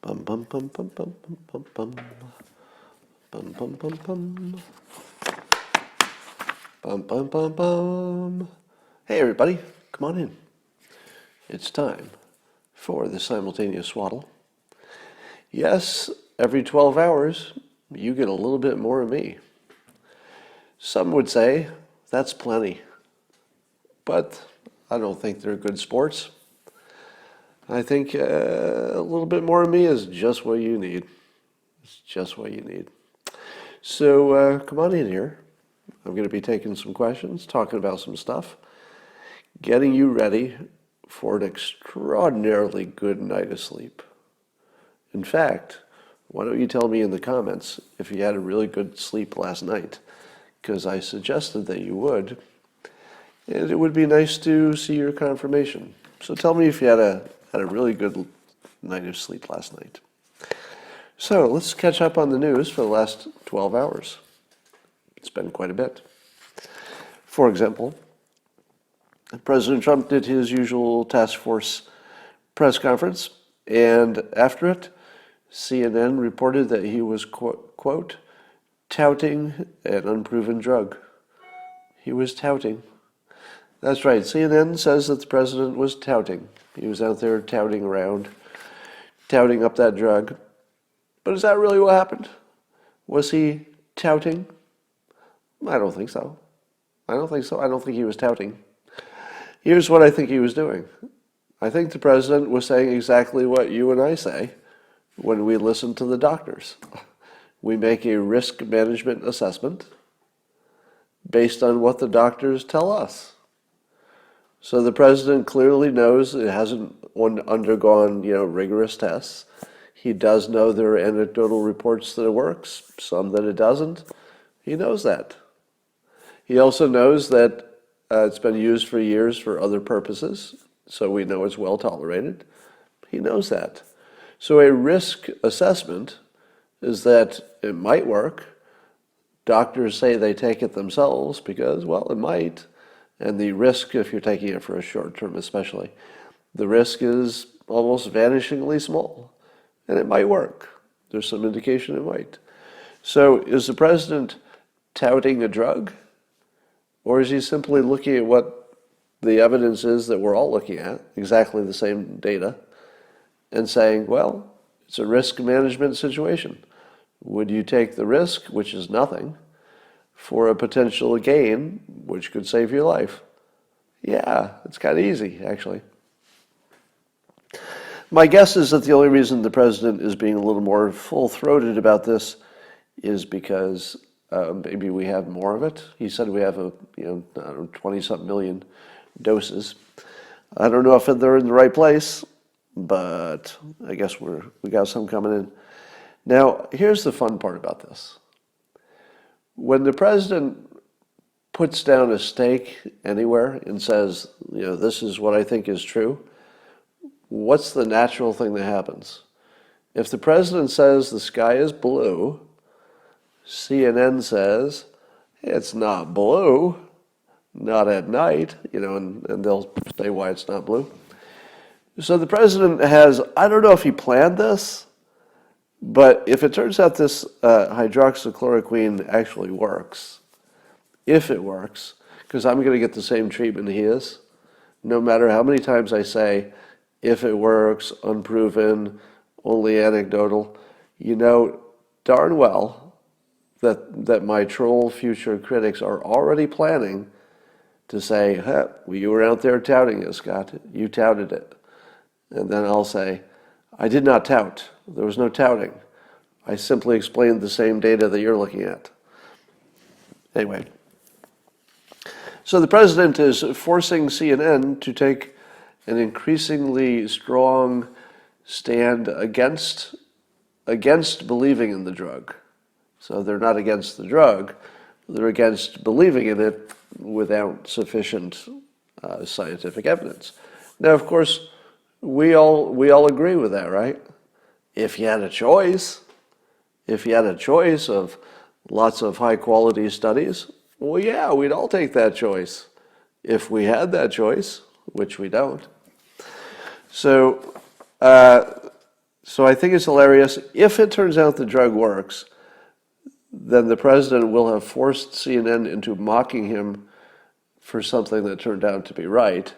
Bum bum bum bum bum bum bum bum bum bum bum bum bum bum bum. Hey everybody, come on in. It's time for the simultaneous swaddle. Yes, every 12 hours you get a little bit more of me. Some would say that's plenty, but I don't think they're good sports. I think a little bit more of me is just what you need. It's just what you need. So come on in here. I'm going to be taking some questions, talking about some stuff, getting you ready for an extraordinarily good night of sleep. In fact, why don't you tell me in the comments if you had a really good sleep last night? Because I suggested that you would, and it would be nice to see your confirmation. So tell me if you had a really good night of sleep last night. So let's catch up on the news for the last 12 hours. It's been quite a bit. For example, President Trump did his usual task force press conference, and after it, CNN reported that he was, quote, touting an unproven drug. He was touting. That's right, CNN says that the president was touting. He was out there touting around, touting up that drug. But is that really what happened? Was he touting? I don't think so. I don't think he was touting. Here's what I think he was doing. I think the president was saying exactly what you and I say when we listen to the doctors. We make a risk management assessment based on what the doctors tell us. So the president clearly knows it hasn't undergone, rigorous tests. He does know there are anecdotal reports that it works, some that it doesn't. He knows that. He also knows that it's been used for years for other purposes, so we know it's well tolerated. He knows that. So a risk assessment is that it might work. Doctors say they take it themselves because, well, it might. And the risk, if you're taking it for a short term especially, the risk is almost vanishingly small. And it might work. There's some indication it might. So is the president touting a drug? Or is he simply looking at what the evidence is that we're all looking at, exactly the same data, and saying, well, it's a risk management situation. Would you take the risk, which is nothing, for a potential gain, which could save your life? Yeah, it's kind of easy, actually. My guess is that the only reason the president is being a little more full-throated about this is because maybe we have more of it. He said we have 20-something million doses. I don't know if they're in the right place, but I guess we got some coming in. Now, here's the fun part about this. When the president puts down a stake anywhere and says, this is what I think is true, what's the natural thing that happens? If the president says the sky is blue, CNN says it's not blue, not at night, and they'll say why it's not blue. So the president has, I don't know if he planned this, but if it turns out this hydroxychloroquine actually works, if it works, because I'm going to get the same treatment he is, no matter how many times I say, if it works, unproven, only anecdotal, darn well that my troll future critics are already planning to say, well, you were out there touting it, Scott. You touted it. And then I'll say, I did not tout. There was no touting. I simply explained the same data that you're looking at. Anyway. So the president is forcing CNN to take an increasingly strong stand against believing in the drug. So they're not against the drug, they're against believing in it without sufficient scientific evidence. Now, of course, we all agree with that, right? If you had a choice of lots of high-quality studies, well, yeah, we'd all take that choice. If we had that choice, which we don't. So So I think it's hilarious. If it turns out the drug works, then the president will have forced CNN into mocking him for something that turned out to be right.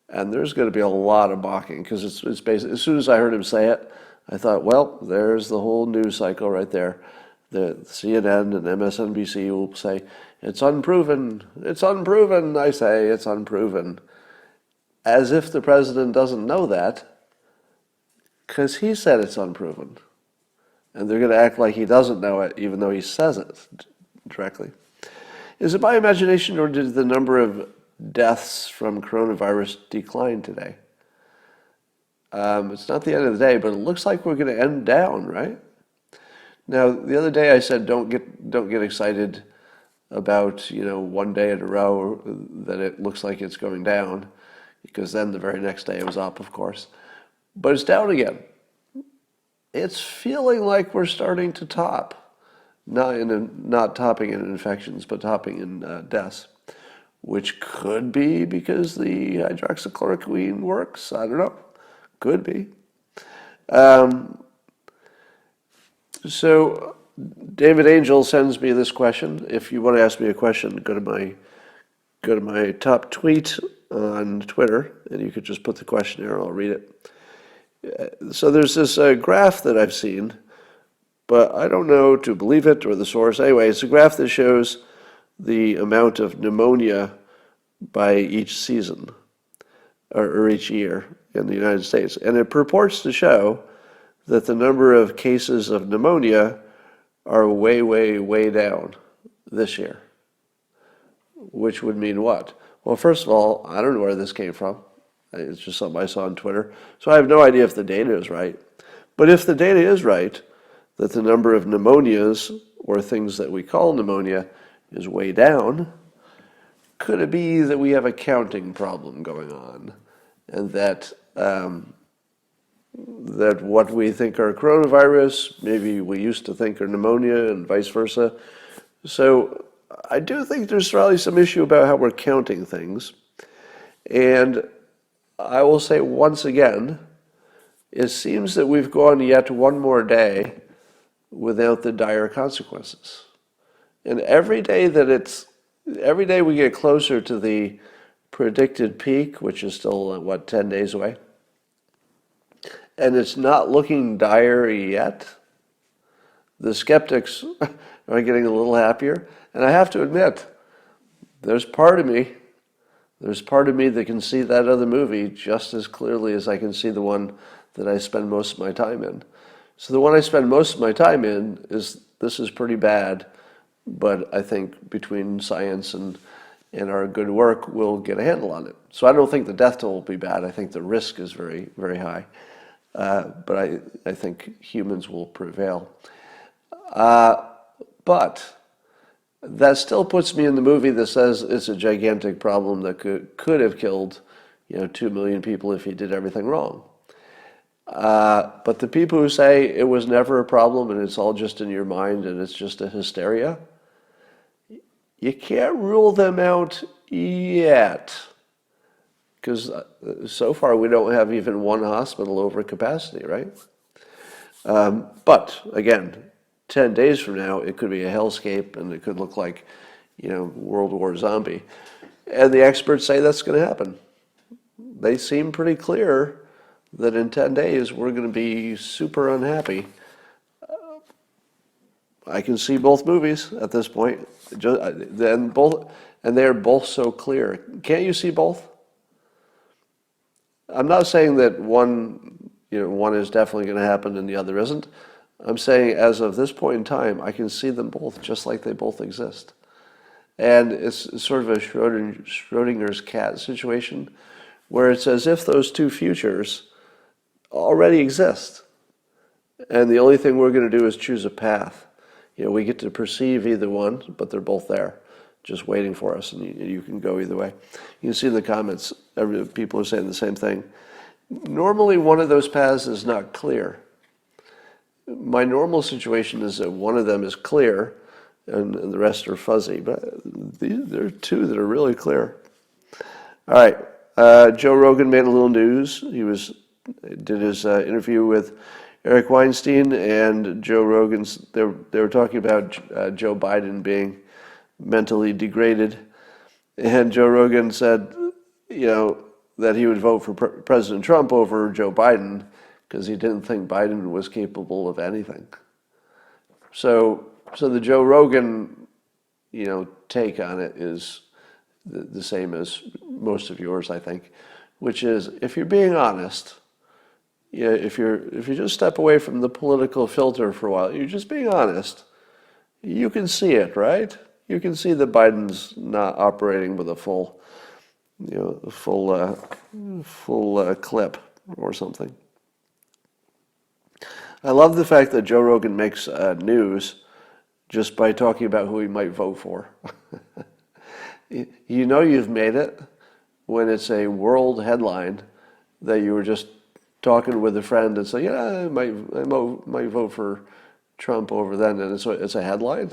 And there's going to be a lot of mocking because it's basically, as soon as I heard him say it, I thought, well, there's the whole news cycle right there. The CNN and MSNBC will say, it's unproven, it's unproven. I say, it's unproven. As if the president doesn't know that, because he said it's unproven. And they're going to act like he doesn't know it, even though he says it directly. Is it my imagination, or did the number of deaths from coronavirus decline today? It's not the end of the day, but it looks like we're going to end down, right? Now, the other day I said don't get excited about, one day in a row that it looks like it's going down, because then the very next day it was up, of course. But it's down again. It's feeling like we're starting to top, not topping in infections, but topping in deaths, which could be because the hydroxychloroquine works. I don't know. Could be. So David Angel sends me this question. If you want to ask me a question, go to my top tweet on Twitter, and you could just put the question there. I'll read it. So there's this graph that I've seen, but I don't know to believe it or the source. Anyway, it's a graph that shows the amount of pneumonia by each season or each year in the United States. And it purports to show that the number of cases of pneumonia are way, way, way down this year. Which would mean what? Well, first of all, I don't know where this came from. It's just something I saw on Twitter. So I have no idea if the data is right. But if the data is right, that the number of pneumonias, or things that we call pneumonia, is way down, could it be that we have a counting problem going on? And that that what we think are coronavirus, maybe we used to think are pneumonia, and vice versa. So I do think there's probably some issue about how we're counting things. And I will say once again, it seems that we've gone yet one more day without the dire consequences. And every day we get closer to the predicted peak, which is still, 10 days away, and it's not looking dire yet, the skeptics are getting a little happier. And I have to admit, there's part of me that can see that other movie just as clearly as I can see the one that I spend most of my time in. So the one I spend most of my time in this is pretty bad, but I think between science and our good work, we'll get a handle on it. So I don't think the death toll will be bad. I think the risk is very, very high. But I think humans will prevail. But that still puts me in the movie that says it's a gigantic problem that could have killed 2 million people if he did everything wrong. But the people who say it was never a problem and it's all just in your mind and it's just a hysteria, you can't rule them out yet. Because so far we don't have even one hospital over capacity, right? But again, 10 days from now, it could be a hellscape and it could look like, World War zombie. And the experts say that's going to happen. They seem pretty clear that in 10 days we're going to be super unhappy. I can see both movies at this point. And they're both so clear. Can't you see both? I'm not saying that one is definitely going to happen and the other isn't. I'm saying as of this point in time, I can see them both just like they both exist. And it's sort of a Schrodinger's cat situation where it's as if those two futures already exist. And the only thing we're going to do is choose a path. We get to perceive either one, but they're both there, just waiting for us, and you can go either way. You can see in the comments, people are saying the same thing. Normally, one of those paths is not clear. My normal situation is that one of them is clear, and the rest are fuzzy. But there are two that are really clear. All right, Joe Rogan made a little news. He did his interview with Eric Weinstein and Joe Rogan's, they were talking about Joe Biden being mentally degraded. And Joe Rogan said, that he would vote for President Trump over Joe Biden because he didn't think Biden was capable of anything. So the Joe Rogan, take on it is the same as most of yours, I think, which is if you're being honest, if you just step away from the political filter for a while, you're just being honest, you can see it, right? You can see that Biden's not operating with a full clip or something. I love the fact that Joe Rogan makes news just by talking about who he might vote for. You've made it when it's a world headline that you were just talking with a friend and say, I might vote for Trump over then, and it's a headline.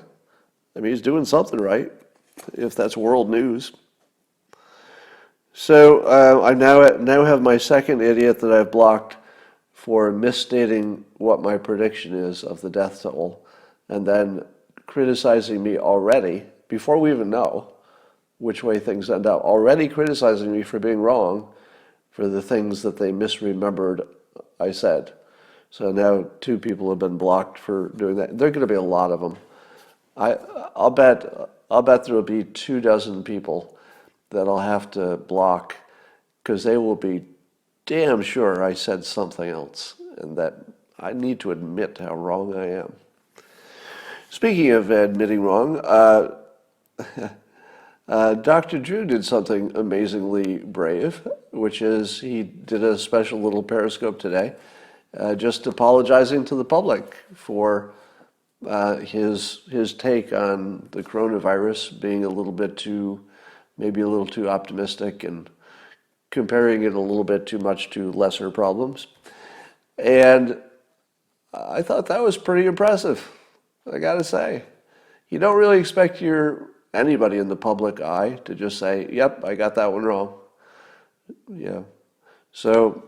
I mean, he's doing something right, if that's world news. So I now have my second idiot that I've blocked for misstating what my prediction is of the death toll, and then criticizing me already, before we even know which way things end up, already criticizing me for being wrong for the things that they misremembered I said. So now 2 people have been blocked for doing that. There are going to be a lot of them. I'll bet there will be 24 people that I'll have to block because they will be damn sure I said something else and that I need to admit how wrong I am. Speaking of admitting wrong, Dr. Drew did something amazingly brave, which is he did a special little Periscope today, just apologizing to the public for his take on the coronavirus being maybe a little too optimistic and comparing it a little bit too much to lesser problems. And I thought that was pretty impressive, I gotta say. You don't really expect anybody in the public eye to just say, yep, I got that one wrong. Yeah. So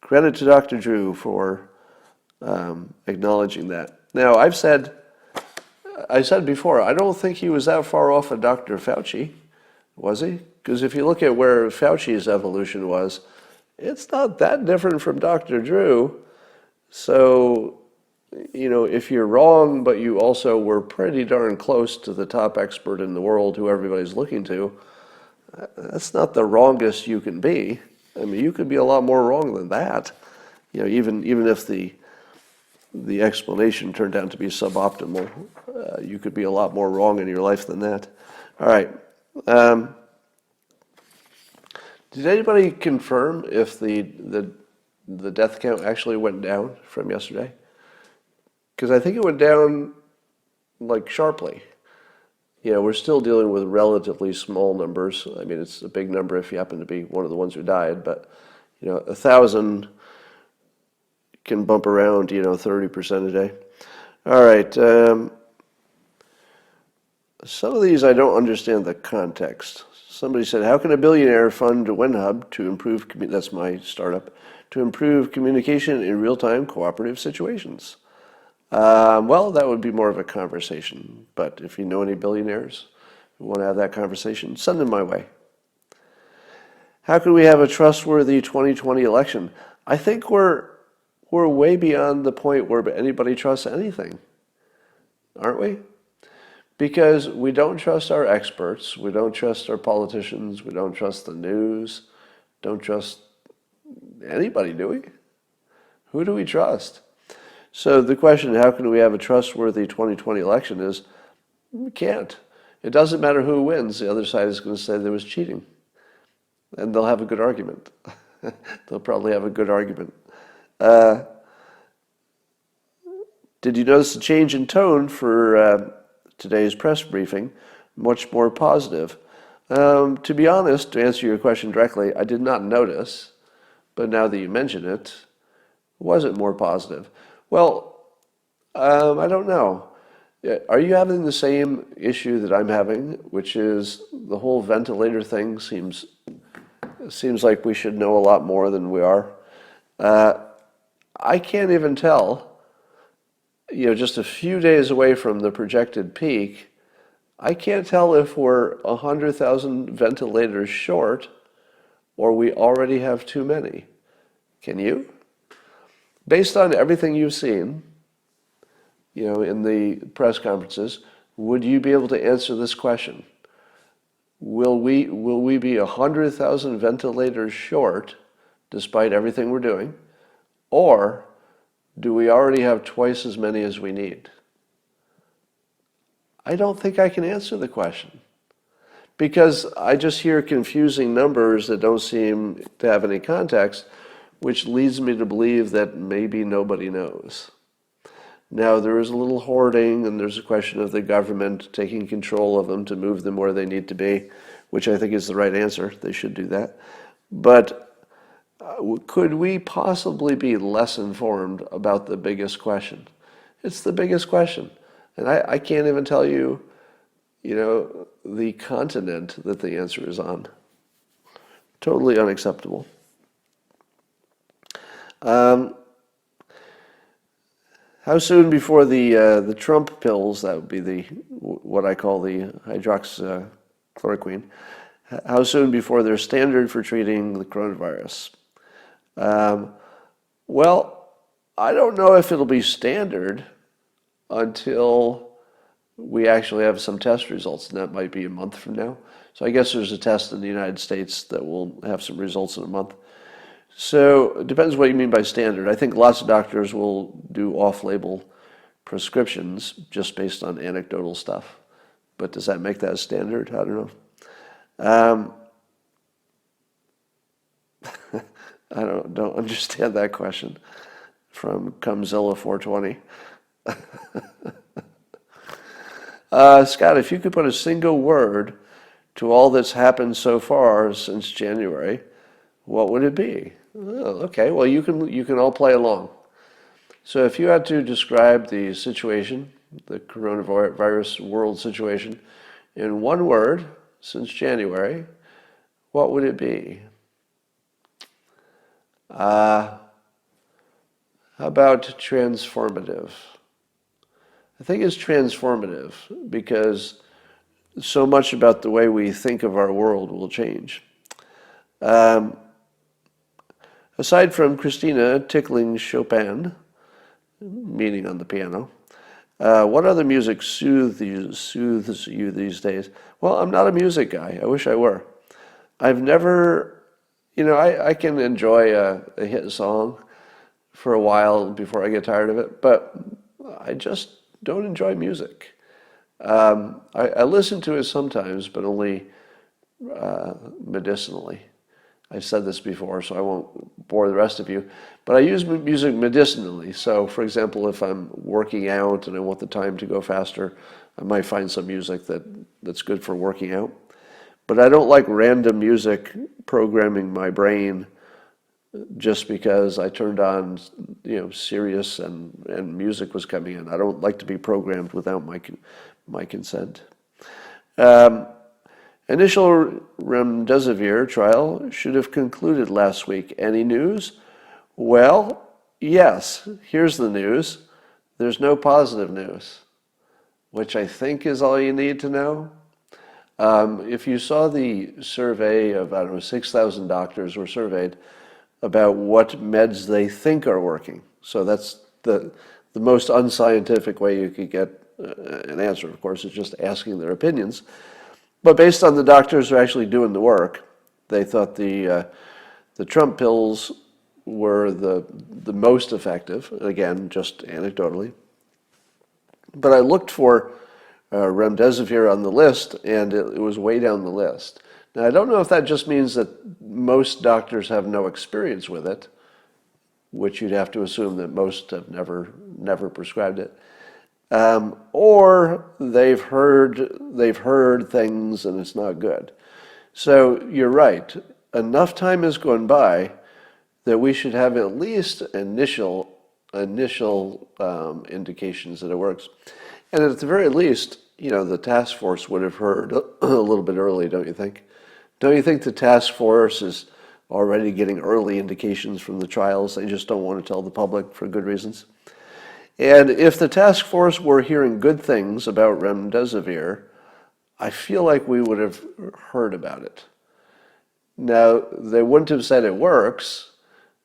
credit to Dr. Drew for acknowledging that. Now, I said before, I don't think he was that far off of Dr. Fauci, was he? Because if you look at where Fauci's evolution was, it's not that different from Dr. Drew. So, if you're wrong, but you also were pretty darn close to the top expert in the world who everybody's looking to, that's not the wrongest you can be. I mean, you could be a lot more wrong than that. Even if the explanation turned out to be suboptimal, you could be a lot more wrong in your life than that. All right. Did anybody confirm if the death count actually went down from yesterday? Because I think it went down sharply. We're still dealing with relatively small numbers. I mean, it's a big number if you happen to be one of the ones who died, but 1,000 can bump around 30% a day. All right. Some of these I don't understand the context. Somebody said, how can a billionaire fund WinHub to improve, that's my startup, to improve communication in real-time cooperative situations? Well, that would be more of a conversation. But if you know any billionaires who want to have that conversation, send them my way. How can we have a trustworthy 2020 election? I think we're way beyond the point where anybody trusts anything, aren't we? Because we don't trust our experts, we don't trust our politicians, we don't trust the news, don't trust anybody, do we? Who do we trust? So the question, how can we have a trustworthy 2020 election, is we can't. It doesn't matter who wins, the other side is going to say there was cheating. And they'll have a good argument. They'll probably have a good argument. Did you notice a change in tone for today's press briefing? Much more positive. To be honest, to answer your question directly, I did not notice, but now that you mention it, was it more positive? Well, I don't know. Are you having the same issue that I'm having, which is the whole ventilator thing seems like we should know a lot more than we are? I can't even tell, just a few days away from the projected peak, I can't tell if we're 100,000 ventilators short or we already have too many. Can you? Based on everything you've seen, in the press conferences, would you be able to answer this question? Will we be 100,000 ventilators short, despite everything we're doing, or do we already have twice as many as we need? I don't think I can answer the question, because I just hear confusing numbers that don't seem to have any context, which leads me to believe that maybe nobody knows. Now, there is a little hoarding, and there's a question of the government taking control of them to move them where they need to be, which I think is the right answer. They should do that. But could we possibly be less informed about the biggest question? It's the biggest question. And I can't even tell you, the continent that the answer is on. Totally unacceptable. How soon before the Trump pills, that would be what I call the hydroxychloroquine, how soon before they're standard for treating the coronavirus? Well, I don't know if it'll be standard until we actually have some test results, and that might be a month from now. So I guess there's a test in the United States that will have some results in a month. So it depends what you mean by standard. I think lots of doctors will do off-label prescriptions just based on anecdotal stuff. But does that make that a standard? I don't know. I don't understand that question from Cumzilla 420. Scott, if you could put a single word to all that's happened so far since January, what would it be? Oh, okay, well, you can all play along. So if you had to describe the situation, the coronavirus world situation, in one word since January, what would it be? How about transformative? I think it's transformative because so much about the way we think of our world will change. Aside from Christina tickling Chopin, meaning on the piano, what other music soothes you these days? Well, I'm not a music guy. I wish I were. I've never, I can enjoy a hit song for a while before I get tired of it, but I just don't enjoy music. I listen to it sometimes, but only medicinally. I've said this before, so I won't bore the rest of you. But I use music medicinally. So, for example, if I'm working out and I want the time to go faster, I might find some music that's good for working out. But I don't like random music programming my brain just because I turned on, Sirius and music was coming in. I don't like to be programmed without my consent. Initial remdesivir trial should have concluded last week. Any news? Well, yes. Here's the news. There's no positive news, which I think is all you need to know. If you saw the survey of, 6,000 doctors were surveyed about what meds they think are working. So that's the most unscientific way you could get an answer, of course, is just asking their opinions. But based on the doctors who are actually doing the work, they thought the Trump pills were the most effective, again, just anecdotally. But I looked for remdesivir on the list, and it was way down the list. Now, I don't know if that just means that most doctors have no experience with it, which you'd have to assume that most have never prescribed it. Or they've heard things and it's not good. So you're right. Enough time has gone by that we should have at least initial indications that it works. And at the very least, the task force would have heard a little bit early, don't you think? Don't you think the task force is already getting early indications from the trials. They just don't want to tell the public for good reasons. And if the task force were hearing good things about remdesivir, I feel like we would have heard about it. Now, they wouldn't have said it works,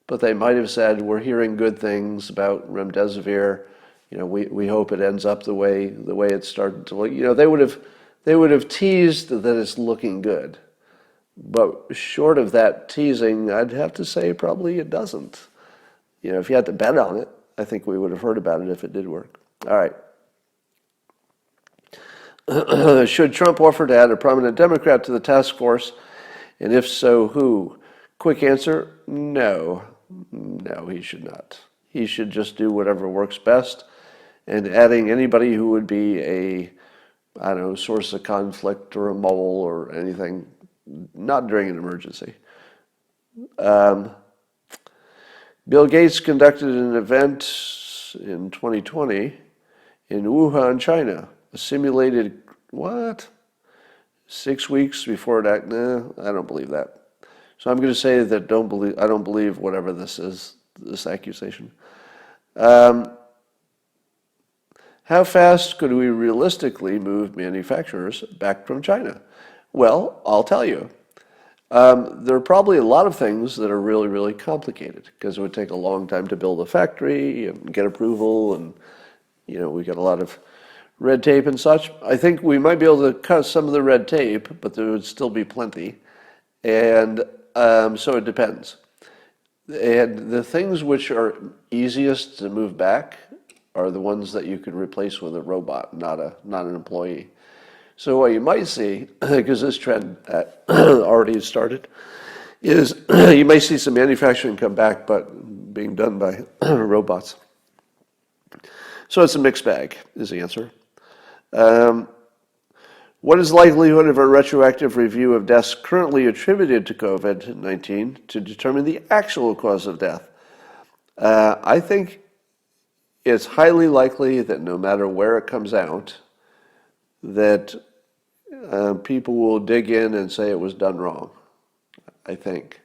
but they might have said, we're hearing good things about remdesivir. We hope it ends up the way it started to look. They would have teased that it's looking good. But short of that teasing, I'd have to say probably it doesn't. If you had to bet on it, I think we would have heard about it if it did work. All right. Should Trump offer to add a prominent Democrat to the task force? And if so, who? Quick answer, no. No, he should not. He should just do whatever works best. And adding anybody who would be a, source of conflict or a mole or anything, not during an emergency. Bill Gates conducted an event in 2020 in Wuhan, China. A simulated, 6 weeks before it no, I don't believe that. So I'm going to say that I don't believe whatever this is, this accusation. How fast could we realistically move manufacturers back from China? Well, I'll tell you. There are probably a lot of things that are really, really complicated because it would take a long time to build a factory and get approval, and we got a lot of red tape and such. I think we might be able to cut some of the red tape, but there would still be plenty, and so it depends. And the things which are easiest to move back are the ones that you could replace with a robot, not an employee. So what you might see, because this trend already started, is you may see some manufacturing come back, but being done by robots. So it's a mixed bag, is the answer. What is the likelihood of a retroactive review of deaths currently attributed to COVID-19 to determine the actual cause of death? I think it's highly likely that no matter where it comes out, that people will dig in and say it was done wrong, I think.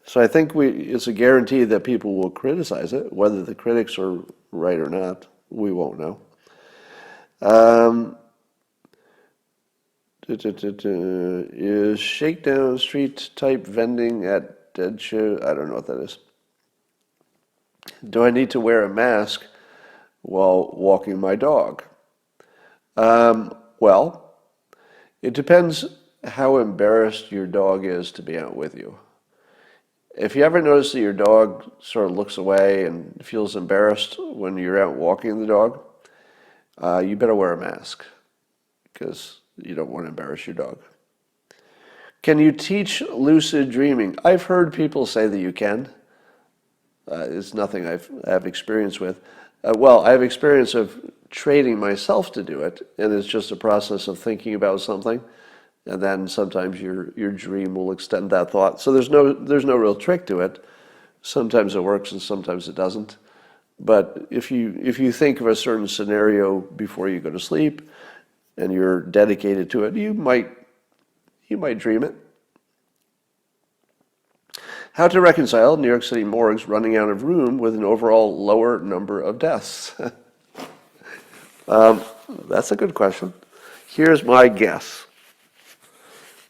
So I think it's a guarantee that people will criticize it. Whether the critics are right or not, we won't know. Is shakedown street type vending at dead show? I don't know what that is. Do I need to wear a mask while walking my dog? Well, it depends how embarrassed your dog is to be out with you. If you ever notice that your dog sort of looks away and feels embarrassed when you're out walking the dog, you better wear a mask because you don't want to embarrass your dog. Can you teach lucid dreaming? I've heard people say that you can. It's nothing I have experience with. I have experience of training myself to do it, and it's just a process of thinking about something, and then sometimes your dream will extend that thought. So there's no real trick to it. Sometimes it works and sometimes it doesn't. But if you think of a certain scenario before you go to sleep, and you're dedicated to it, you might dream it. How to reconcile New York City morgues running out of room with an overall lower number of deaths? That's a good question. Here's my guess.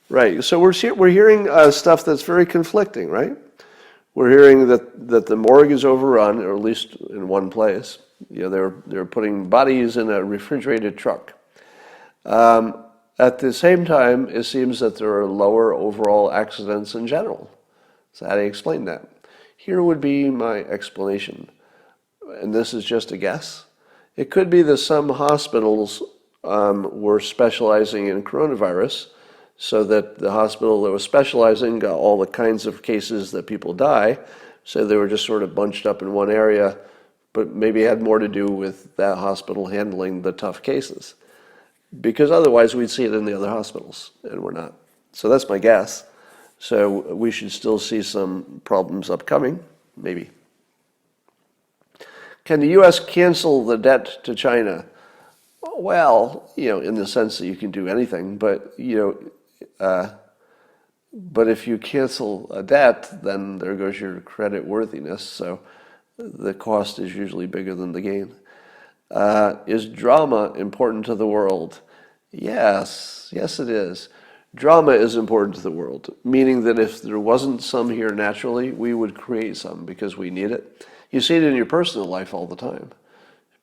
Right, so we're hearing stuff that's very conflicting, right? We're hearing that the morgue is overrun, or at least in one place. They're putting bodies in a refrigerated truck. At the same time, it seems that there are lower overall accidents in general. So how do you explain that? Here would be my explanation, and this is just a guess. It could be that some hospitals were specializing in coronavirus, so that the hospital that was specializing got all the kinds of cases that people die, so they were just sort of bunched up in one area, but maybe had more to do with that hospital handling the tough cases. Because otherwise we'd see it in the other hospitals, and we're not. So that's my guess. So we should still see some problems upcoming, maybe. Can the U.S. cancel the debt to China? Well, in the sense that you can do anything, but, But if you cancel a debt, then there goes your credit worthiness. So the cost is usually bigger than the gain. Is drama important to the world? Yes, yes it is. Drama is important to the world, meaning that if there wasn't some here naturally, we would create some because we need it. You see it in your personal life all the time.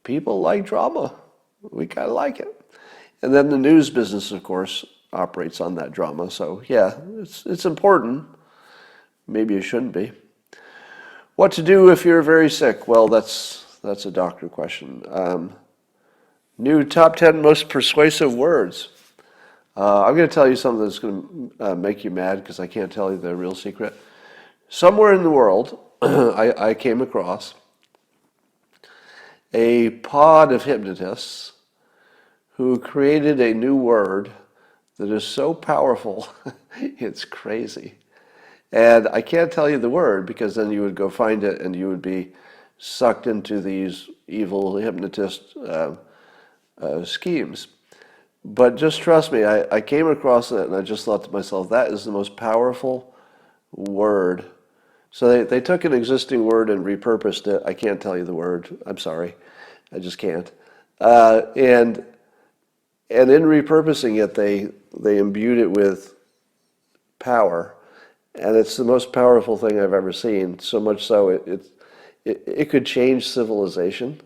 People like drama. We kind of like it. And then the news business, of course, operates on that drama. So yeah, it's important. Maybe it shouldn't be. What to do if you're very sick? Well, that's a doctor question. New top 10 most persuasive words. I'm going to tell you something that's going to make you mad because I can't tell you the real secret. Somewhere in the world, I came across a pod of hypnotists who created a new word that is so powerful, it's crazy. And I can't tell you the word because then you would go find it and you would be sucked into these evil hypnotist schemes. But just trust me, I came across it and I just thought to myself, that is the most powerful word. So they took an existing word and repurposed it. I can't tell you the word. I'm sorry. I just can't. And in repurposing it, they imbued it with power. And it's the most powerful thing I've ever seen. So much so it could change civilization.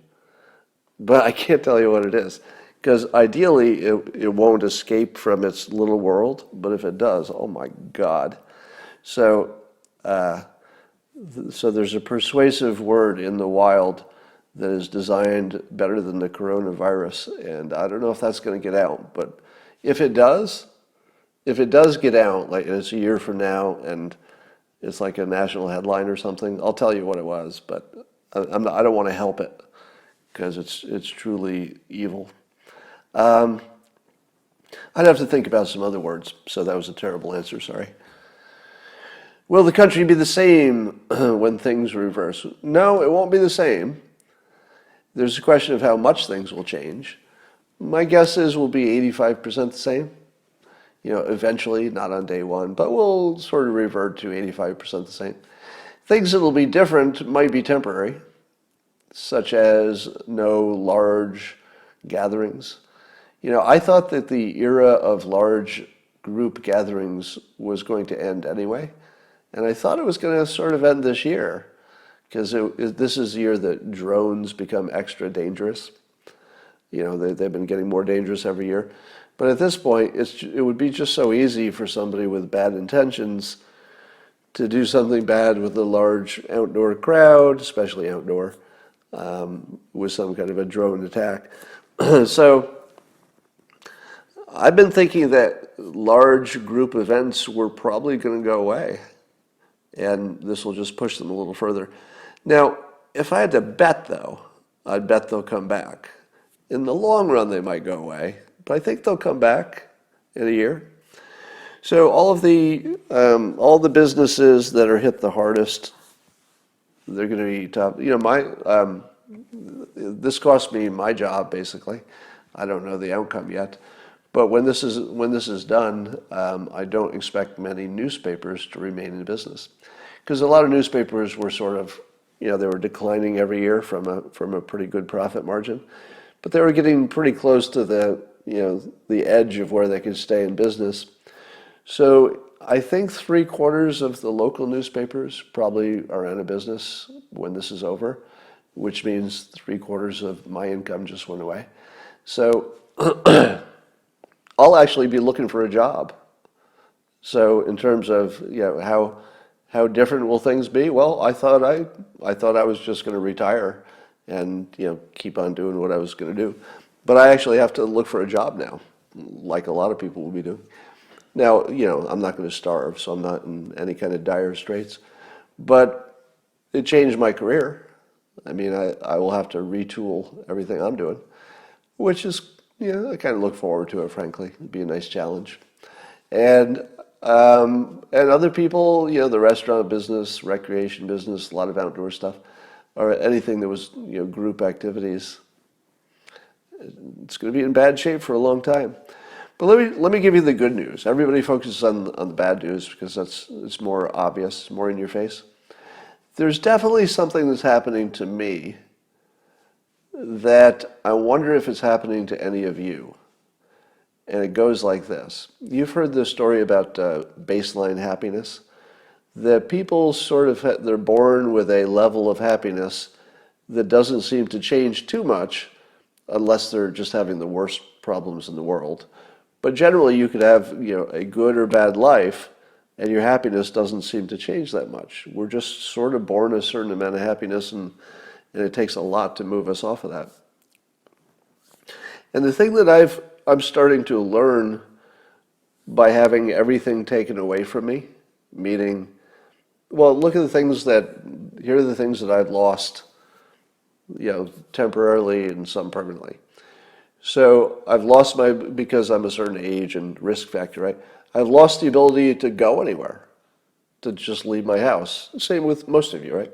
But I can't tell you what it is. Because ideally, it won't escape from its little world. But if it does, oh my God. So there's a persuasive word in the wild that is designed better than the coronavirus. And I don't know if that's going to get out. But if it does get out, like it's a year from now and it's like a national headline or something, I'll tell you what it was. But I don't want to help it because it's truly evil. I'd have to think about some other words, so that was a terrible answer, sorry. Will the country be the same when things reverse? No, it won't be the same. There's a question of how much things will change. My guess is we'll be 85% the same. Eventually, not on day one, but we'll sort of revert to 85% the same. Things that will be different might be temporary, such as no large gatherings. I thought that the era of large group gatherings was going to end anyway. And I thought it was going to sort of end this year because this is the year that drones become extra dangerous. They've been getting more dangerous every year. But at this point, it would be just so easy for somebody with bad intentions to do something bad with a large outdoor crowd, especially outdoor, with some kind of a drone attack. So I've been thinking that large group events were probably going to go away, and this will just push them a little further. Now, if I had to bet, though, I'd bet they'll come back. In the long run, they might go away, but I think they'll come back in a year. So all the businesses that are hit the hardest, they're going to be tough. This cost me my job basically. I don't know the outcome yet. But when this is done, I don't expect many newspapers to remain in business, because a lot of newspapers were sort of, they were declining every year from a pretty good profit margin, but they were getting pretty close to the edge of where they could stay in business. So I think 3/4 of the local newspapers probably are out of business when this is over, which means 3/4 of my income just went away. So I'll actually be looking for a job. So in terms of how different will things be? Well, I thought I was just going to retire and keep on doing what I was going to do, but I actually have to look for a job now, like a lot of people will be doing. Now I'm not going to starve, so I'm not in any kind of dire straits, but it changed my career. I mean, I will have to retool everything I'm doing, which is I kind of look forward to it, frankly. It'd be a nice challenge. And other people, the restaurant business, recreation business, a lot of outdoor stuff, or anything that was, group activities, it's going to be in bad shape for a long time. But let me give you the good news. Everybody focuses on the bad news because it's more obvious, more in your face. There's definitely something that's happening to me that I wonder if it's happening to any of you. And it goes like this. You've heard the story about baseline happiness. That people sort of, they're born with a level of happiness that doesn't seem to change too much unless they're just having the worst problems in the world. But generally you could have, a good or bad life and your happiness doesn't seem to change that much. We're just sort of born a certain amount of happiness and it takes a lot to move us off of that. And the thing that I'm starting to learn by having everything taken away from me, meaning, well, look at here are the things that I've lost, temporarily and some permanently. So I've lost because I'm a certain age and risk factor, right? I've lost the ability to go anywhere, to just leave my house. Same with most of you, right?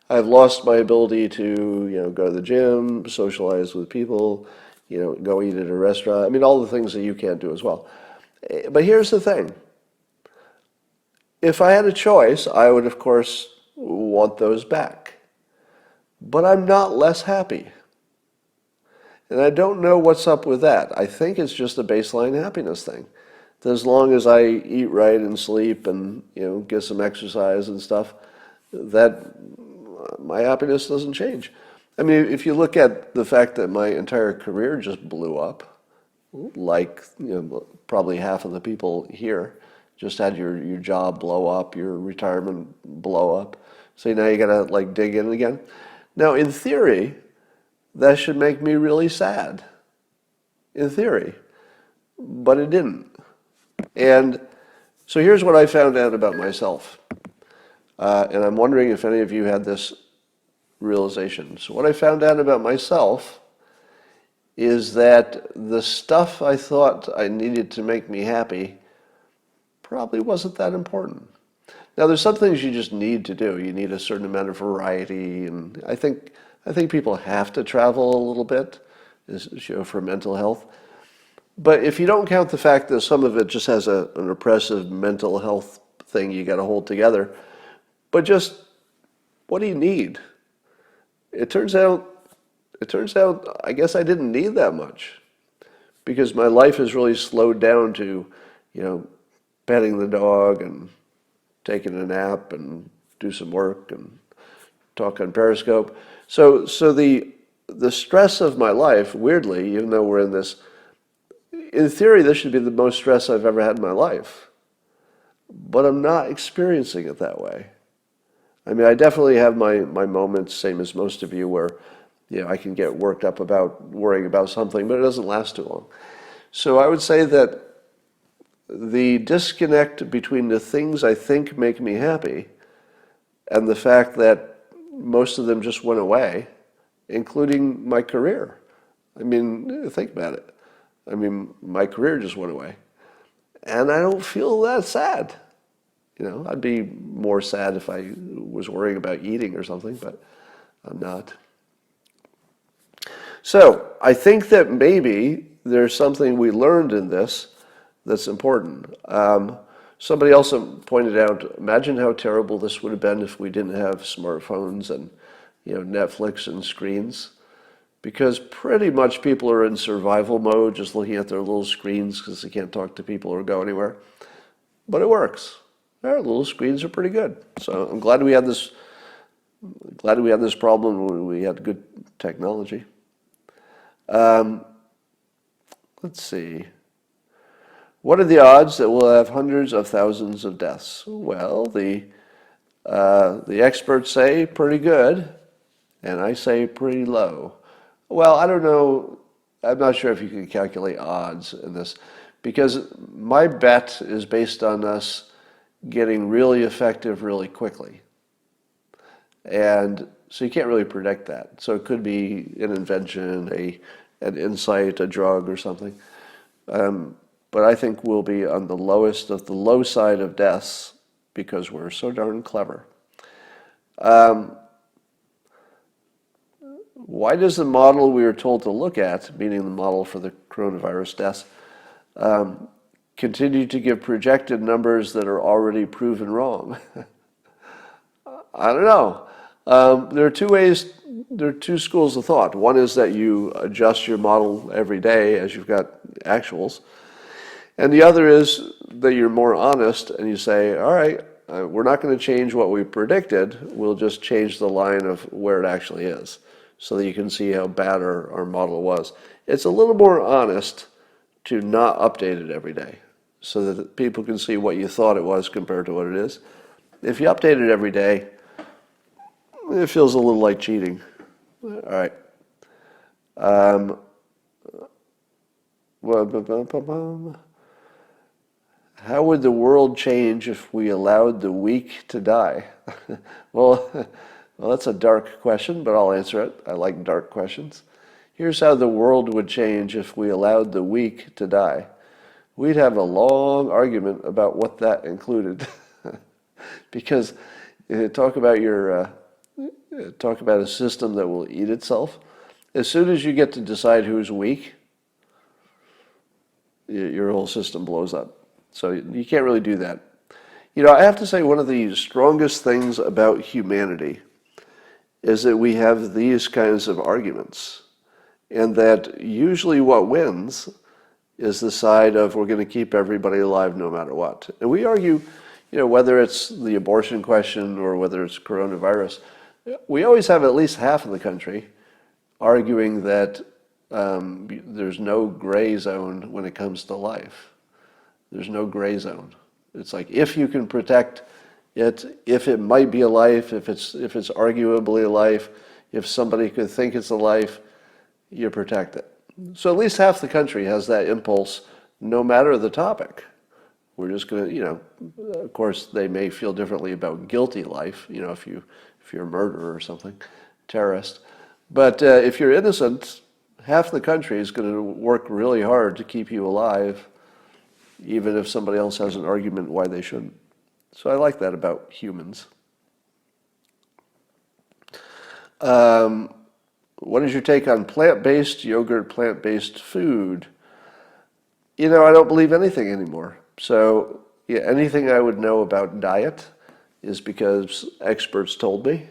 I've lost my ability to, go to the gym, socialize with people, go eat at a restaurant. I mean, all the things that you can't do as well. But here's the thing. If I had a choice, I would, of course, want those back. But I'm not less happy. And I don't know what's up with that. I think it's just a baseline happiness thing. That as long as I eat right and sleep and, get some exercise and stuff, that my happiness doesn't change. I mean, if you look at the fact that my entire career just blew up, like probably half of the people here just had your job blow up, your retirement blow up. So now you gotta dig in again. Now in theory, that should make me really sad. In theory. But it didn't. And so here's what I found out about myself. And I'm wondering if any of you had this realization. So what I found out about myself is that the stuff I thought I needed to make me happy probably wasn't that important. Now there's some things you just need to do. You need a certain amount of variety, and I think people have to travel a little bit, for mental health. But if you don't count the fact that some of it just has an oppressive mental health thing you got to hold together, but just what do you need? It turns out, I guess I didn't need that much, because my life has really slowed down to, petting the dog and taking a nap and do some work and talk on Periscope. So the stress of my life, weirdly, even though we're in this, in theory, this should be the most stress I've ever had in my life. But I'm not experiencing it that way. I mean, I definitely have my moments, same as most of you, where I can get worked up about worrying about something, but it doesn't last too long. So I would say that the disconnect between the things I think make me happy and the fact that most of them just went away, including my career. I mean, think about it. I mean, my career just went away. And I don't feel that sad. I'd be more sad if I was worrying about eating or something, but I'm not. So I think that maybe there's something we learned in this that's important. Somebody else pointed out, imagine how terrible this would have been if we didn't have smartphones and Netflix and screens. Because pretty much people are in survival mode, just looking at their little screens because they can't talk to people or go anywhere. But it works. Our little screens are pretty good. So I'm glad we had this. Glad we had this problem when we had good technology. Let's see. What are the odds that we'll have hundreds of thousands of deaths? Well, the experts say pretty good, and I say pretty low. Well, I don't know. I'm not sure if you can calculate odds in this, because my bet is based on us getting really effective really quickly. And so you can't really predict that. So it could be an invention, an insight, a drug or something. But I think we'll be on the lowest of the low side of deaths because we're so darn clever. Why does the model we were told to look at, meaning the model for the coronavirus deaths, Continue to give projected numbers that are already proven wrong. I don't know. There are two schools of thought. One is that you adjust your model every day as you've got actuals. And the other is that you're more honest and you say, all right, we're not going to change what we predicted. We'll just change the line of where it actually is so that you can see how bad our model was. It's a little more honest to not update it every day so that people can see what you thought it was compared to what it is. If you update it every day, it feels a little like cheating. All right. How would the world change if we allowed the weak to die? Well, that's a dark question, but I'll answer it. I like dark questions. Here's how the world would change if we allowed the weak to die. We'd have a long argument about what that included. Because talk about a system that will eat itself. As soon as you get to decide who's weak, your whole system blows up. So you can't really do that. I have to say one of the strongest things about humanity is that we have these kinds of arguments. And that usually what wins is the side of we're going to keep everybody alive no matter what. And we argue, whether it's the abortion question or whether it's coronavirus, we always have at least half of the country arguing that there's no gray zone when it comes to life. There's no gray zone. It's like if you can protect it, if it might be a life, if it's arguably a life, if somebody could think it's a life, you protect it. So at least half the country has that impulse, no matter the topic. We're just going to, of course, they may feel differently about guilty life, if you're a murderer or something, terrorist. But if you're innocent, half the country is going to work really hard to keep you alive, even if somebody else has an argument why they shouldn't. So I like that about humans. What is your take on plant-based yogurt, plant-based food? I don't believe anything anymore. So anything I would know about diet is because experts told me.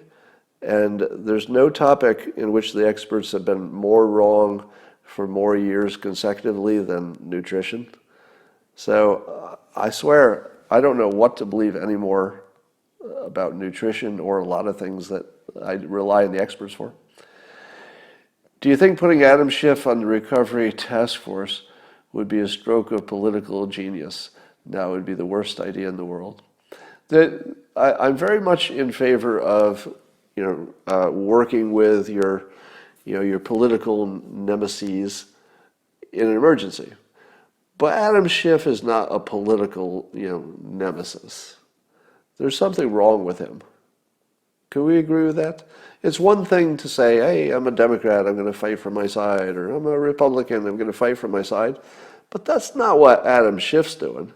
And there's no topic in which the experts have been more wrong for more years consecutively than nutrition. So I swear, I don't know what to believe anymore about nutrition or a lot of things that I rely on the experts for. Do you think putting Adam Schiff on the recovery task force would be a stroke of political genius? No, it would be the worst idea in the world. I'm very much in favor of working with your political nemesis in an emergency. But Adam Schiff is not a political, nemesis. There's something wrong with him. Can we agree with that? It's one thing to say, hey, I'm a Democrat, I'm going to fight for my side, or I'm a Republican, I'm going to fight for my side. But that's not what Adam Schiff's doing.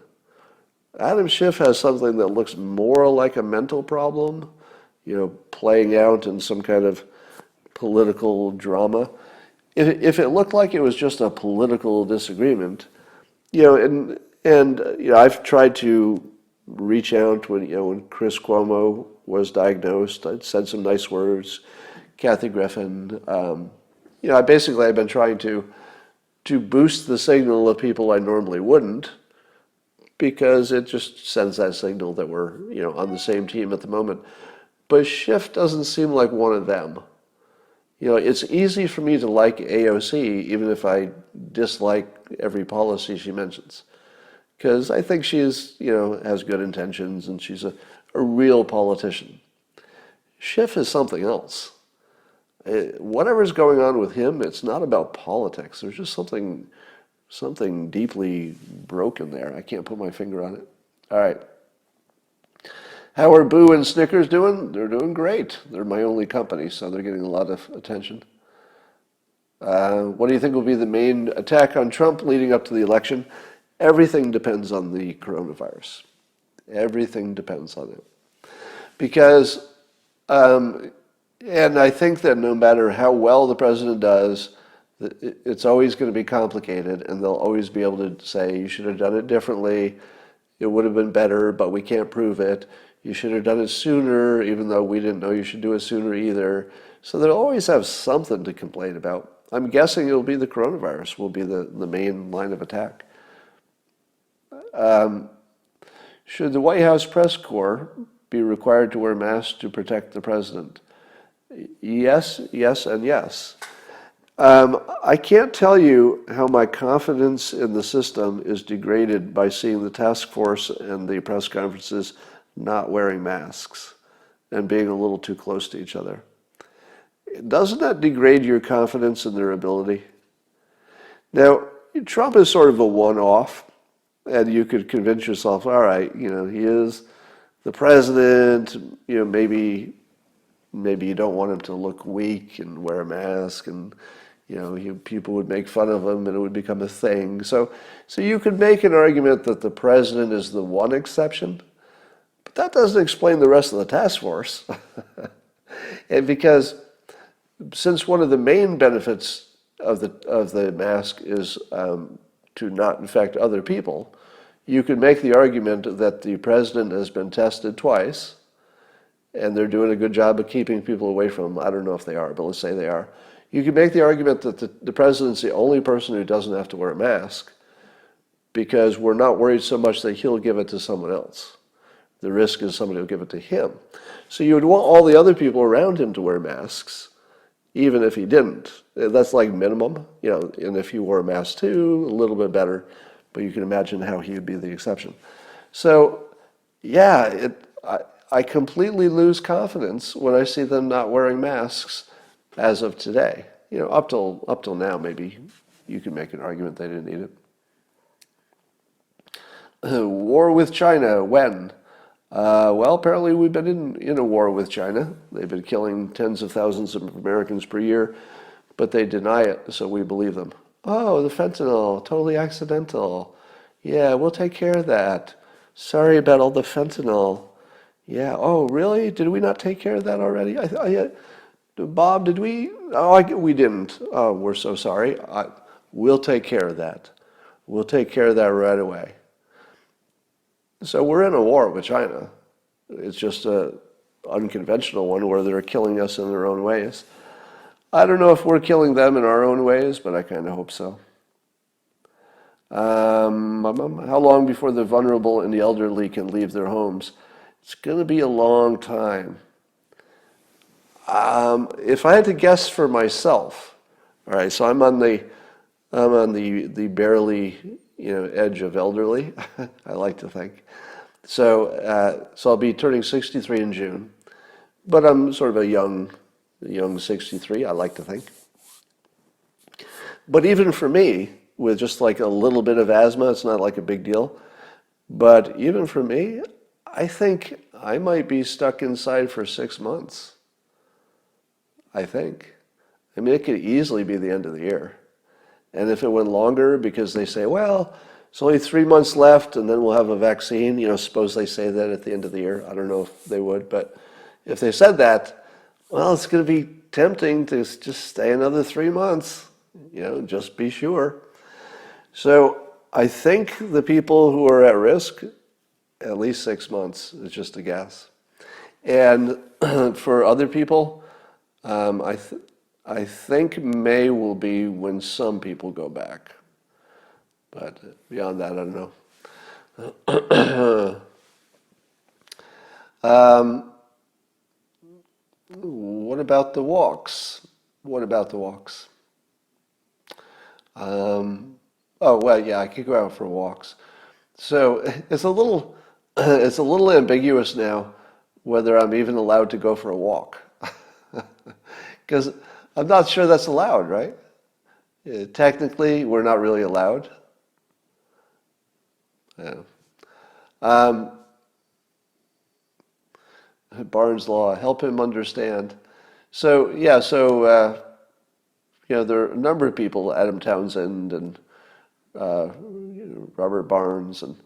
Adam Schiff has something that looks more like a mental problem, playing out in some kind of political drama. If it looked like it was just a political disagreement, I've tried to reach out when Chris Cuomo was diagnosed. I'd said some nice words. Kathy Griffin. I've been trying to boost the signal of people I normally wouldn't, because it just sends that signal that we're on the same team at the moment. But Schiff doesn't seem like one of them. It's easy for me to like AOC even if I dislike every policy she mentions, because I think she has good intentions and she's a real politician. Schiff is something else. Whatever's going on with him, it's not about politics. There's just something deeply broken there. I can't put my finger on it. All right. How are Boo and Snickers doing? They're doing great. They're my only company, so they're getting a lot of attention. What do you think will be the main attack on Trump leading up to the election? Everything depends on the coronavirus. Everything depends on it. Because, and I think that no matter how well the president does, It's always going to be complicated, and they'll always be able to say, you should have done it differently. It would have been better, but we can't prove it. You should have done it sooner, even though we didn't know you should do it sooner either. So they'll always have something to complain about. I'm guessing it'll be the coronavirus will be the main line of attack. Should the White House press corps be required to wear masks to protect the president? Yes, yes, and yes. I can't tell you how my confidence in the system is degraded by seeing the task force and the press conferences not wearing masks and being a little too close to each other. Doesn't that degrade your confidence in their ability? Now, Trump is sort of a one-off, and you could convince yourself, all right, he is the president, maybe you don't want him to look weak and wear a mask, and people would make fun of him and it would become a thing. So you could make an argument that the president is the one exception, but that doesn't explain the rest of the task force. And because since one of the main benefits of the mask is to not infect other people, you could make the argument that the president has been tested twice, and they're doing a good job of keeping people away from him. I don't know if they are, but let's say they are. You could make the argument that the president's the only person who doesn't have to wear a mask because we're not worried so much that he'll give it to someone else. The risk is somebody will give it to him. So you would want all the other people around him to wear masks, even if he didn't. That's like minimum, and if he wore a mask too, a little bit better, but you can imagine how he would be the exception. So, yeah, I completely lose confidence when I see them not wearing masks as of today. Up till now, maybe you can make an argument they didn't need it. War with China, when? Well, apparently we've been in a war with China. They've been killing tens of thousands of Americans per year, but they deny it, so we believe them. Oh, the fentanyl, totally accidental. Yeah, we'll take care of that. Sorry about all the fentanyl. Yeah, oh, really? Did we not take care of that already? Bob, did we? Oh, we didn't. Oh, we're so sorry. We'll take care of that. We'll take care of that right away. So we're in a war with China. It's just an unconventional one where they're killing us in their own ways. I don't know if we're killing them in our own ways, but I kind of hope so. How long before the vulnerable and the elderly can leave their homes? It's going to be a long time. If I had to guess for myself, all right, so I'm on the barely edge of elderly. I like to think. So I'll be turning 63 in June, but I'm sort of a young 63. I like to think. But even for me, with just like a little bit of asthma, it's not like a big deal. But even for me, I think I might be stuck inside for 6 months. I think. I mean, it could easily be the end of the year. And if it went longer, because they say, well, it's only 3 months left and then we'll have a vaccine, suppose they say that at the end of the year. I don't know if they would, but if they said that, well, it's going to be tempting to just stay another 3 months, just be sure. So I think the people who are at risk, at least 6 months, is just a guess. And for other people, I think May will be when some people go back. But beyond that, I don't know. What about the walks? Oh, well, yeah, I could go out for walks. So it's a little ambiguous now whether I'm even allowed to go for a walk. Because I'm not sure that's allowed, right? Technically, we're not really allowed. Yeah. Barnes Law, help him understand. So, yeah, there are a number of people, Adam Townsend and Robert Barnes, and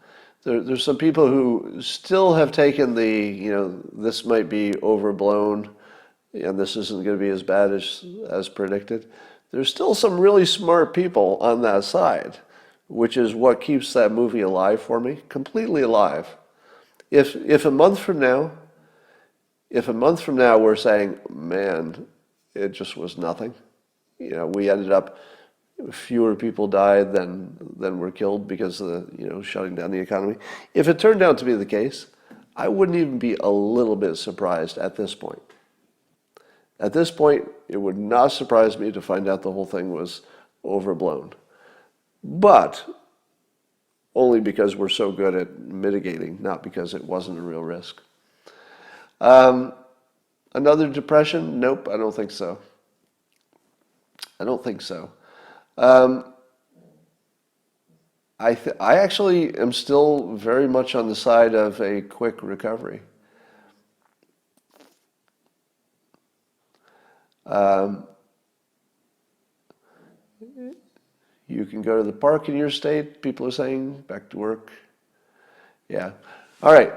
there's some people who still have taken this might be overblown, and this isn't going to be as bad as predicted. there's still some really smart people on that side, which is what keeps that movie alive for me, completely alive. If a month from now, we're saying, man, it just was nothing. We ended up, fewer people died than were killed because of the, shutting down the economy. If it turned out to be the case, I wouldn't even be a little bit surprised at this point. At this point, it would not surprise me to find out the whole thing was overblown. But only because we're so good at mitigating, not because it wasn't a real risk. Another depression? Nope, I don't think so. I don't think so. I actually am still very much on the side of a quick recovery. You can go to the park in your state, people are saying, back to work. Yeah. All right.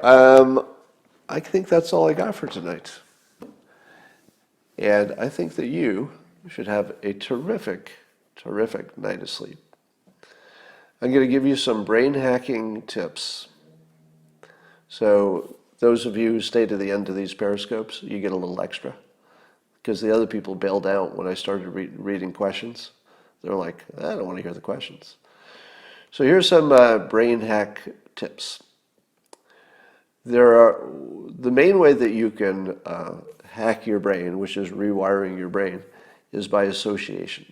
I think that's all I got for tonight. And I think that you should have a terrific, terrific night of sleep. I'm going to give you some brain hacking tips. So those of you who stay to the end of these periscopes, you get a little extra. Because the other people bailed out when I started reading questions. They're like, I don't want to hear the questions. So here's some brain hack tips. The main way that you can hack your brain, which is rewiring your brain, is by association.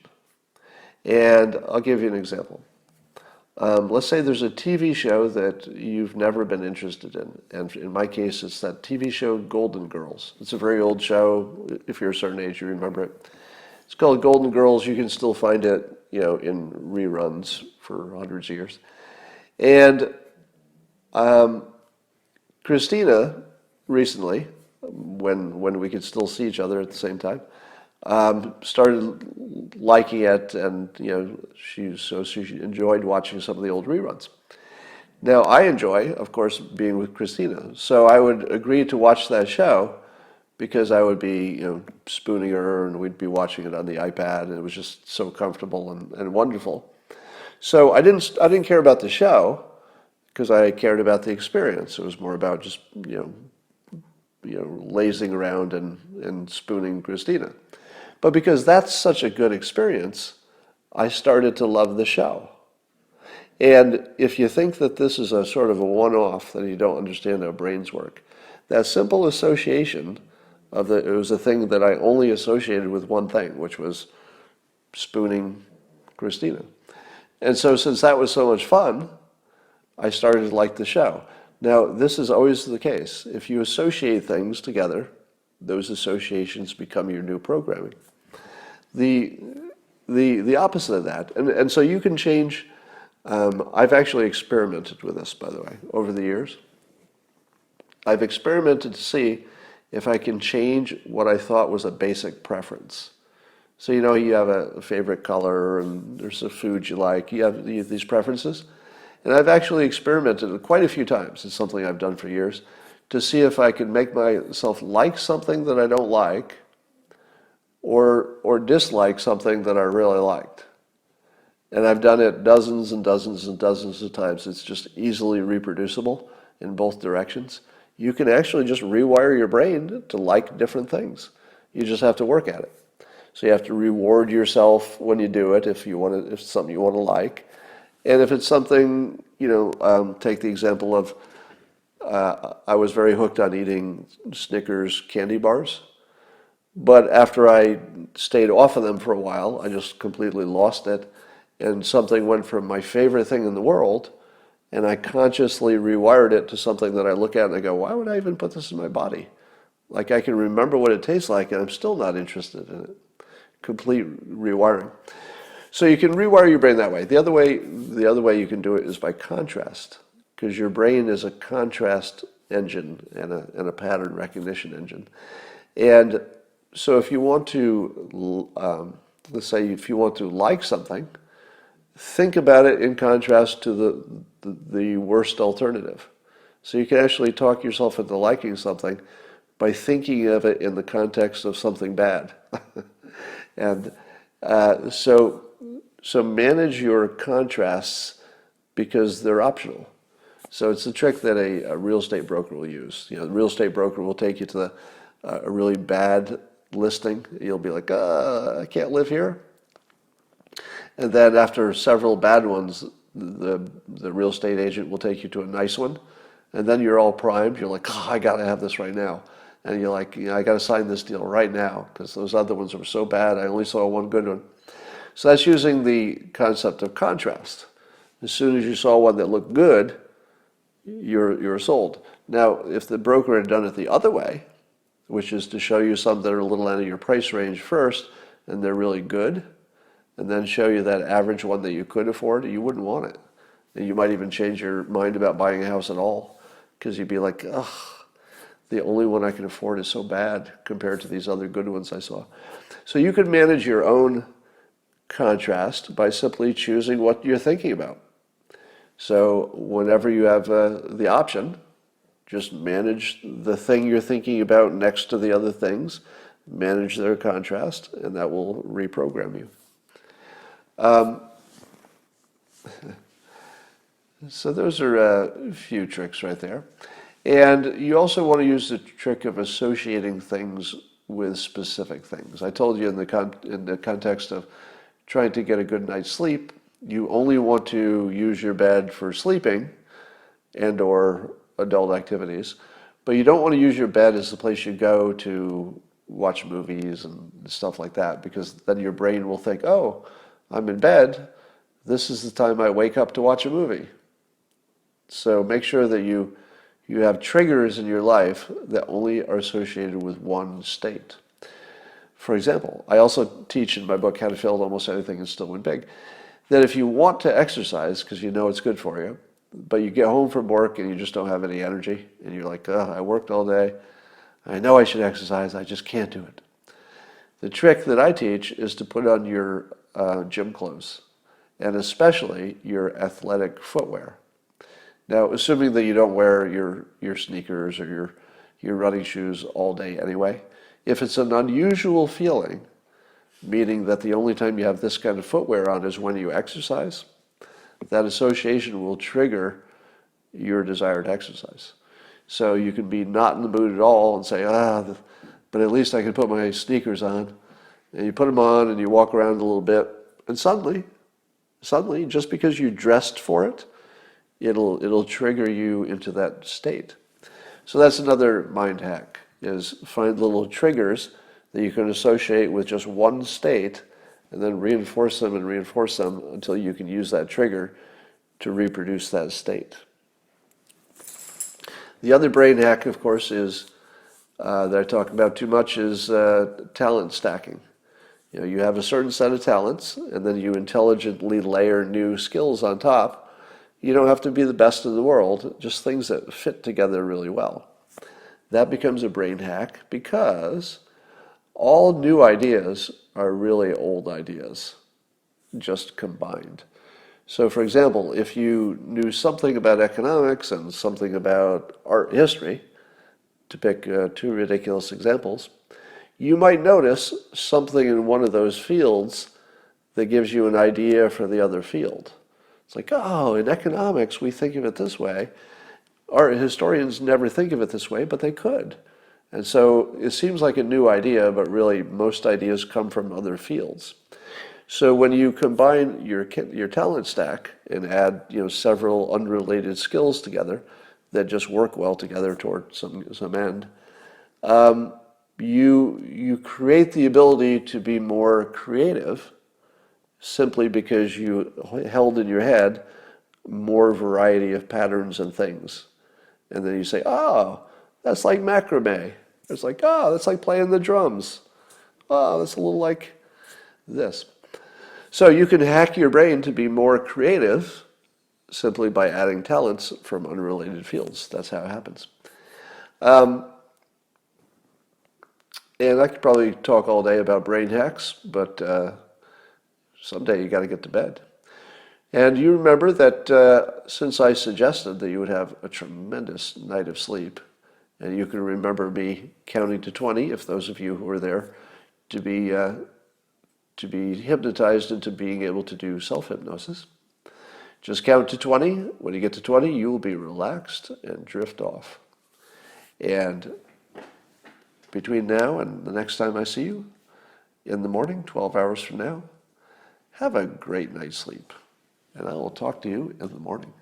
And I'll give you an example. Let's say there's a TV show that you've never been interested in. And in my case, it's that TV show Golden Girls. It's a very old show. If you're a certain age, you remember it. It's called Golden Girls. You can still find it, in reruns for hundreds of years. And Christina, recently, when we could still see each other at the same time, started liking it, and she enjoyed watching some of the old reruns. Now I enjoy, of course, being with Christina, so I would agree to watch that show because I would be spooning her, and we'd be watching it on the iPad, and it was just so comfortable and wonderful. So I didn't care about the show because I cared about the experience. It was more about just lazing around and spooning Christina. But because that's such a good experience, I started to love the show. And if you think that this is a sort of a one-off, then you don't understand how brains work. That simple association it was a thing that I only associated with one thing, which was spooning Christina. And so since that was so much fun, I started to like the show. Now, this is always the case. If you associate things together, those associations become your new programming. The opposite of that, and so you can change. I've actually experimented with this, by the way, over the years. I've experimented to see if I can change what I thought was a basic preference. So you have a favorite color, and there's a food you like. You have these preferences. And I've actually experimented quite a few times. It's something I've done for years, to see if I can make myself like something that I don't like, or dislike something that I really liked. And I've done it dozens and dozens and dozens of times. It's just easily reproducible in both directions. You can actually just rewire your brain to like different things. You just have to work at it. So you have to reward yourself when you do it if it's something you want to like. And if it's something, take the example of, I was very hooked on eating Snickers candy bars. But after I stayed off of them for a while, I just completely lost it. And something went from my favorite thing in the world, and I consciously rewired it to something that I look at and I go, why would I even put this in my body? Like, I can remember what it tastes like, and I'm still not interested in it. Complete rewiring. So you can rewire your brain that way. The other way you can do it is by contrast, because your brain is a contrast engine and a pattern recognition engine. And so if you want to, let's say if you want to like something, think about it in contrast to the worst alternative. So you can actually talk yourself into liking something by thinking of it in the context of something bad. And So manage your contrasts because they're optional. So it's a trick that a real estate broker will use. The real estate broker will take you to a really bad listing. You'll be like, I can't live here. And then after several bad ones, the real estate agent will take you to a nice one. And then you're all primed. You're like, I got to have this right now. And you're like, I got to sign this deal right now because those other ones were so bad. I only saw one good one. So that's using the concept of contrast. As soon as you saw one that looked good, you're sold. Now, if the broker had done it the other way, which is to show you some that are a little out of your price range first, and they're really good, and then show you that average one that you could afford, you wouldn't want it. And you might even change your mind about buying a house at all, because you'd be like, the only one I can afford is so bad compared to these other good ones I saw. So you could manage your own contrast by simply choosing what you're thinking about. So whenever you have the option, just manage the thing you're thinking about next to the other things, manage their contrast, and that will reprogram you. So those are a few tricks right there. And you also want to use the trick of associating things with specific things. I told you in the context of trying to get a good night's sleep, you only want to use your bed for sleeping and or adult activities, but you don't want to use your bed as the place you go to watch movies and stuff like that, because then your brain will think, oh, I'm in bed, this is the time I wake up to watch a movie. So make sure that you have triggers in your life that only are associated with one state. For example, I also teach in my book, How to Fail at Almost Anything and Still Win Big, that if you want to exercise because you know it's good for you, but you get home from work and you just don't have any energy, and you're like, I worked all day, I know I should exercise, I just can't do it. The trick that I teach is to put on your gym clothes, and especially your athletic footwear. Now, assuming that you don't wear your sneakers or your running shoes all day anyway, if it's an unusual feeling, meaning that the only time you have this kind of footwear on is when you exercise, that association will trigger your desire to exercise. So you can be not in the mood at all and say, but at least I can put my sneakers on. And you put them on and you walk around a little bit, and suddenly, just because you dressed for it, it'll trigger you into that state. So that's another mind hack, is find little triggers that you can associate with just one state, and then reinforce them until you can use that trigger to reproduce that state. The other brain hack, of course, is that I talk about too much is talent stacking. You have a certain set of talents, and then you intelligently layer new skills on top. You don't have to be the best in the world, just things that fit together really well. That becomes a brain hack because all new ideas are really old ideas, just combined. So, for example, if you knew something about economics and something about art history, to pick two ridiculous examples, you might notice something in one of those fields that gives you an idea for the other field. It's like, in economics we think of it this way. Art historians never think of it this way, but they could. And so it seems like a new idea, but really most ideas come from other fields. So when you combine your talent stack and add several unrelated skills together that just work well together toward some end, you create the ability to be more creative simply because you held in your head more variety of patterns and things. And then you say, that's like macrame. It's like, that's like playing the drums. That's a little like this. So you can hack your brain to be more creative simply by adding talents from unrelated fields. That's how it happens. And I could probably talk all day about brain hacks, but someday you got to get to bed. And you remember that since I suggested that you would have a tremendous night of sleep, and you can remember me counting to 20, if those of you who were there, to be to be hypnotized into being able to do self-hypnosis. Just count to 20. When you get to 20, you will be relaxed and drift off. And between now and the next time I see you, in the morning, 12 hours from now, have a great night's sleep. And I will talk to you in the morning.